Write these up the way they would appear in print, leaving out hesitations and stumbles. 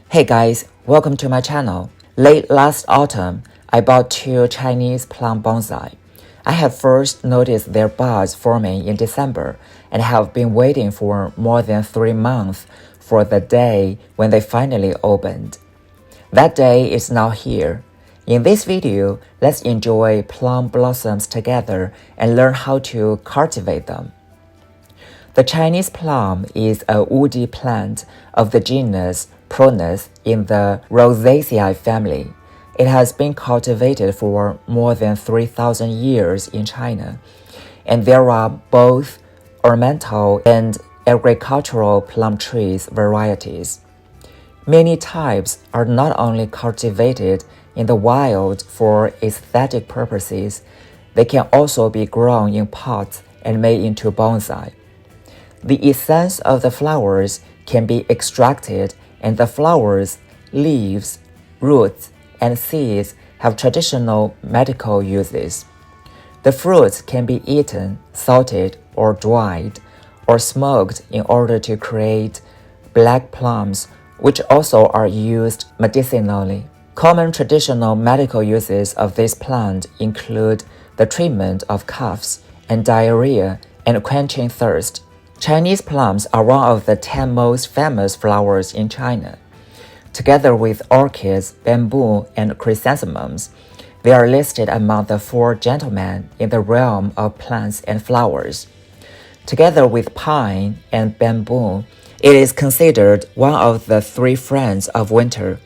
Hey guys, welcome to my channel. Late last autumn, I bought two Chinese plum bonsai. I have first noticed their buds forming in December and have been waiting for more than 3 months for the day when they finally opened. That day is now here. In this video, let's enjoy plum blossoms together and learn how to cultivate them. The Chinese plum is a woody plant of the genus Prunus in the Rosaceae family. It has been cultivated for more than 3,000 years in China, and there are both ornamental and agricultural plum trees varieties. Many types are not only cultivated in the wild for aesthetic purposes, they can also be grown in pots and made into bonsai. The essence of the flowers can be extracted, and the flowers, leaves, roots, and seeds have traditional medical uses. The fruits can be eaten, salted, or dried, or smoked in order to create black plums, which also are used medicinally. Common traditional medical uses of this plant include the treatment of coughs and diarrhea and quenching thirst. Chinese plums are one of the 10 most famous flowers in China. Together with orchids, bamboo, and chrysanthemums, they are listed among the 4 gentlemen in the realm of plants and flowers. Together with pine and bamboo, it is considered one of the 3 friends of winter,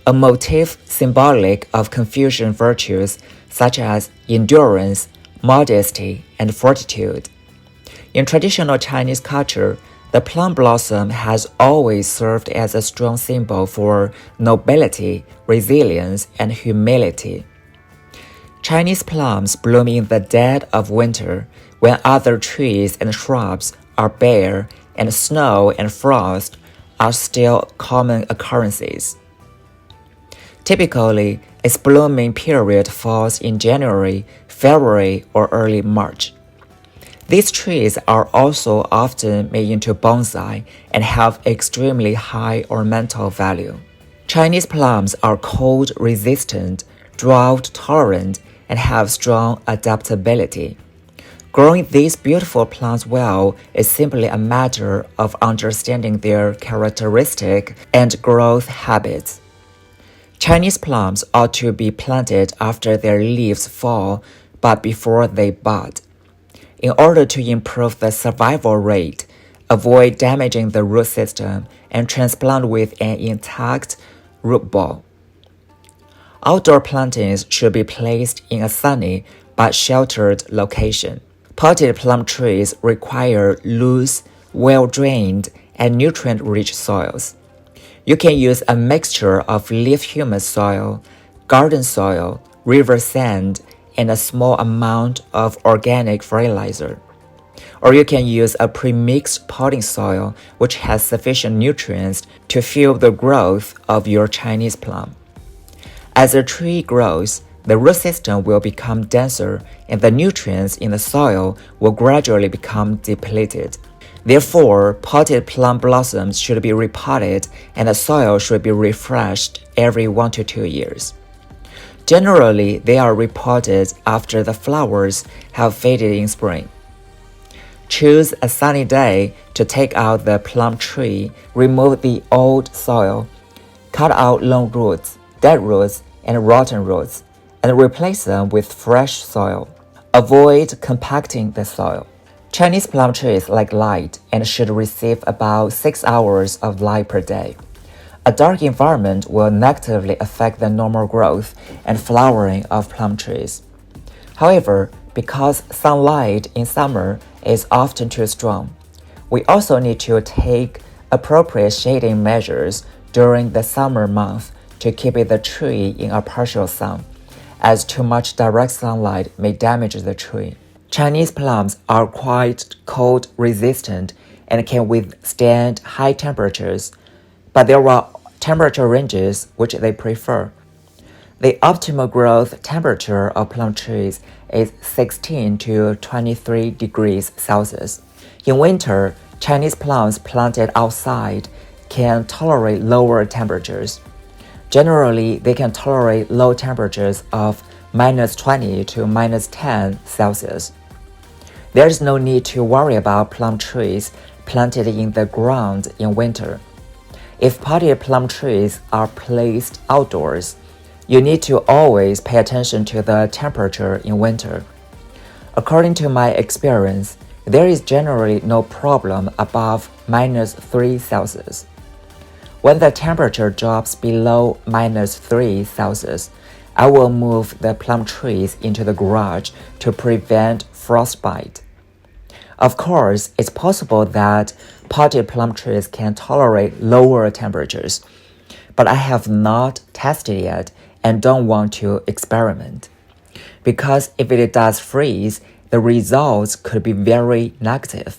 a motif symbolic of Confucian virtues such as endurance, modesty, and fortitude. In traditional Chinese culture, the plum blossom has always served as a strong symbol for nobility, resilience, and humility. Chinese plums bloom in the dead of winter when other trees and shrubs are bare and snow and frost are still common occurrences. Typically, its blooming period falls in January, February, or early March. These trees are also often made into bonsai and have extremely high ornamental value. Chinese plums are cold-resistant, drought-tolerant, and have strong adaptability. Growing these beautiful plants well is simply a matter of understanding their characteristic and growth habits. Chinese plums ought to be planted after their leaves fall, but before they bud. In order to improve the survival rate, avoid damaging the root system, and transplant with an intact root ball. Outdoor plantings should be placed in a sunny but sheltered location. Potted plum trees require loose, well-drained, and nutrient-rich soils. You can use a mixture of leaf humus soil, garden soil, river sand, and a small amount of organic fertilizer. Or you can use a premixed potting soil which has sufficient nutrients to fuel the growth of your Chinese plum. As the tree grows, the root system will become denser and the nutrients in the soil will gradually become depleted. Therefore, potted plum blossoms should be repotted and the soil should be refreshed every 1 to 2 years. Generally, they are repotted after the flowers have faded in spring. Choose a sunny day to take out the plum tree, remove the old soil, cut out long roots, dead roots, and rotten roots, and replace them with fresh soil. Avoid compacting the soil. Chinese plum trees like light and should receive about 6 hours of light per day. A dark environment will negatively affect the normal growth and flowering of plum trees. However, because sunlight in summer is often too strong, we also need to take appropriate shading measures during the summer month to keep the tree in a partial sun, as too much direct sunlight may damage the tree. Chinese plums are quite cold resistant and can withstand high temperatures, but there are temperature ranges which they prefer. The optimal growth temperature of plum trees is 16 to 23 degrees Celsius. In winter, Chinese plums planted outside can tolerate lower temperatures. Generally, they can tolerate low temperatures of -20 to -10 Celsius. There is no need to worry about plum trees planted in the ground in winter. If potted plum trees are placed outdoors, you need to always pay attention to the temperature in winter. According to my experience, there is generally no problem above -3 Celsius. When the temperature drops below -3 Celsius, I will move the plum trees into the garage to prevent frostbite. Of course, it's possible that potted plum trees can tolerate lower temperatures, but I have not tested yet and don't want to experiment. Because if it does freeze, the results could be very negative.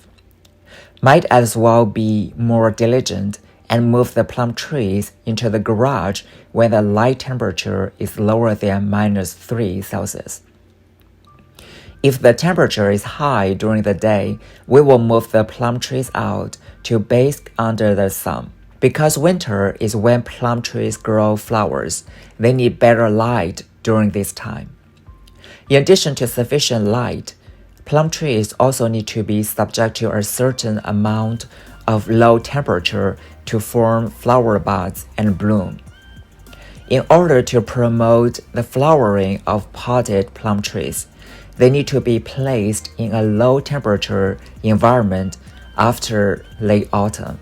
Might as well be more diligent and move the plum trees into the garage when the light temperature is lower than -3 Celsius. If the temperature is high during the day, we will move the plum trees out to bask under the sun. Because winter is when plum trees grow flowers, they need better light during this time. In addition to sufficient light, plum trees also need to be subject to a certain amount of low temperature to form flower buds and bloom. In order to promote the flowering of potted plum trees, they need to be placed in a low temperature environment after late autumn,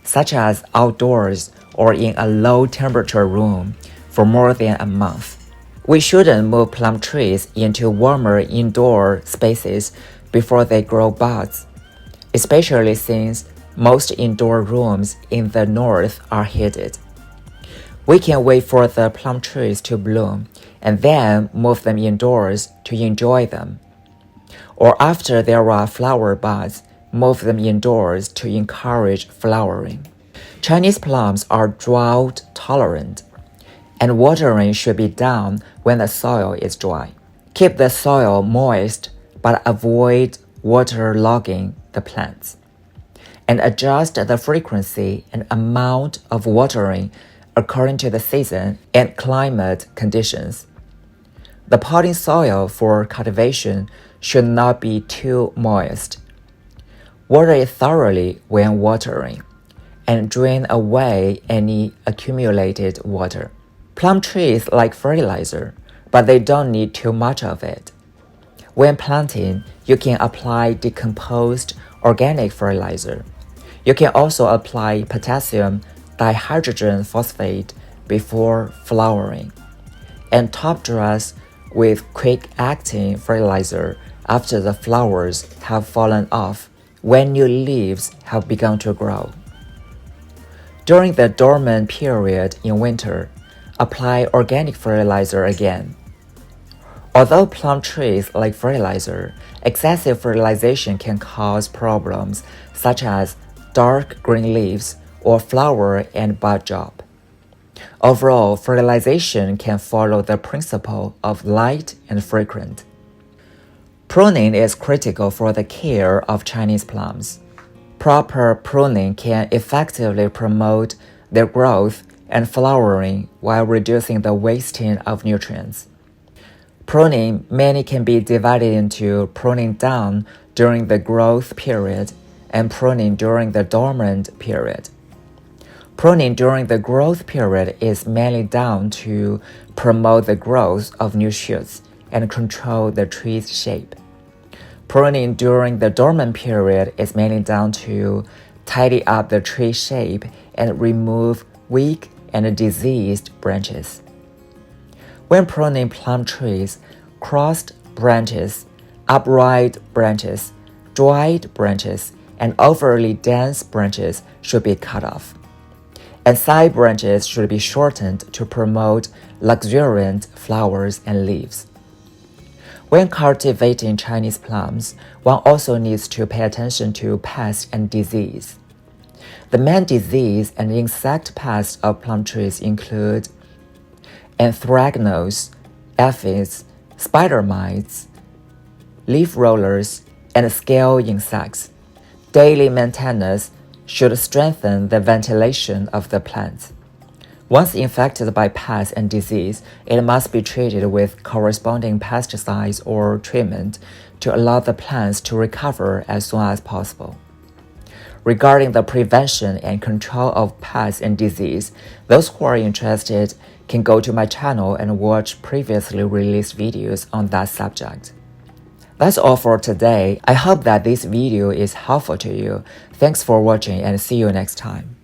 such as outdoors or in a low temperature room for more than a month. We shouldn't move plum trees into warmer indoor spaces before they grow buds, especially since most indoor rooms in the north are heated. We can wait for the plum trees to bloom and then move them indoors to enjoy them. Or after there are flower buds, move them indoors to encourage flowering. Chinese plums are drought tolerant, and watering should be done when the soil is dry. Keep the soil moist, but avoid waterlogging the plants. And adjust the frequency and amount of watering according to the season and climate conditions. The potting soil for cultivation should not be too moist. Water it thoroughly when watering, and drain away any accumulated water. Plum trees like fertilizer, but they don't need too much of it. When planting, you can apply decomposed organic fertilizer. You can also apply potassium dihydrogen phosphate before flowering, and top dress with quick-acting fertilizer after the flowers have fallen off when new leaves have begun to grow. During the dormant period in winter, apply organic fertilizer again. Although plum trees like fertilizer, excessive fertilization can cause problems such as dark green leaves or flower and bud drop. Overall, fertilization can follow the principle of light and frequent. Pruning is critical for the care of Chinese plums. Proper pruning can effectively promote their growth and flowering while reducing the wasting of nutrients. Pruning mainly can be divided into pruning down during the growth period and pruning during the dormant period. Pruning during the growth period is mainly done to promote the growth of new shoots and control the tree's shape. Pruning during the dormant period is mainly done to tidy up the tree shape and remove weak and diseased branches. When pruning plum trees, crossed branches, upright branches, dried branches, and overly dense branches should be cut off, and side branches should be shortened to promote luxuriant flowers and leaves. When cultivating Chinese plums, one also needs to pay attention to pests and disease. The main disease and insect pests of plum trees include anthracnose, aphids, spider mites, leaf rollers, and scale insects. Daily maintenance should strengthen the ventilation of the plants. Once infected by pests and disease, it must be treated with corresponding pesticides or treatment to allow the plants to recover as soon as possible. Regarding the prevention and control of pests and disease, those who are interested can go to my channel and watch previously released videos on that subject. That's all for today. I hope that this video is helpful to you. Thanks for watching and see you next time.